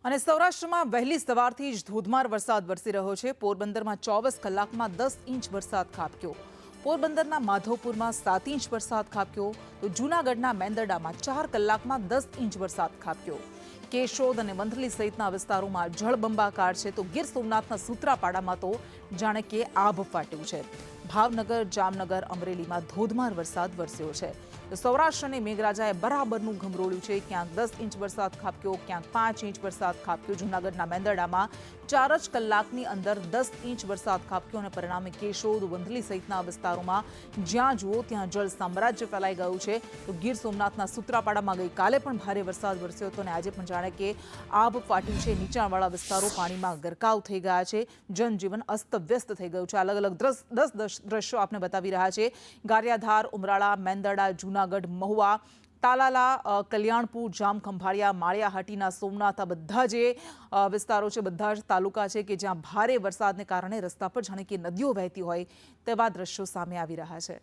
અને સૌરાષ્ટ્રમાં વહેલી સવારથી જ ધોધમાર વરસાદ વરસી રહ્યો છે। પોરબંદરમાં 24 કલાકમાં 10 ઇંચ વરસાદ ખાબક્યો। પોરબંદરના માધવપુરમાં 7 ઇંચ વરસાદ ખાબક્યો તો જૂનાગઢના મેંદરડામાં 4 કલાકમાં 10 ઇંચ વરસાદ ખાબક્યો। કેશોદ અને વંથલી સહિતના વિસ્તારોમાં જળબંબાકાર છે તો ગીર સોમનાથના સૂત્રાપાડામાં તો જાણે કે આભ ફાટ્યું છે। ભાવનગર, જામનગર, અમરેલીમાં ધોધમાર વરસાદ વરસ્યો છે। તો સૌરાષ્ટ્ર અને મેઘરાજાએ બરાબરનું ગમરોળ્યું છે। ક્યાંક 10 ઇંચ વરસાદ ખાબક્યો, ક્યાંક 5 ઇંચ વરસાદ ખાબક્યો। જૂનાગઢના મેંદરડામાં 4 જ કલાકની અંદર 10 ઇંચ વરસાદ ખાબક્યો અને પરિણામે કેશોદ, વંથલી સહિતના વિસ્તારોમાં જ્યાં જુઓ ત્યાં જળ સામ્રાજ્ય ફેલાઈ ગયું છે। તો ગીર સોમનાથના સૂત્રાપાડામાં ગઈકાલે પણ ભારે વરસાદ વરસ્યો હતો અને આજે પણ જાણે કે આભ ફાટ્યું છે। નીચાણવાળા વિસ્તારો પાણીમાં ગરકાવ થઈ ગયા છે। જનજીવન અસ્તવ્યસ્ત થઈ ગયું છે। અલગ અલગ 10 દ્રશ્યો આપને બતાવી રહ્યા છે। ગારિયાધાર, ઉમરાળા, મેંદરડા, જૂનાગઢ, મહુવા, તાલાલા, કલ્યાણપુર, જામખંભાળિયા, માળિયાહાટીના સોમનાથ, આ બધા જે વિસ્તારો છે, બધા જ તાલુકા છે કે જ્યાં ભારે વરસાદને કારણે રસ્તા પર જાણે કે નદીઓ વહેતી હોય તેવા દ્રશ્યો સામે આવી રહ્યા છે।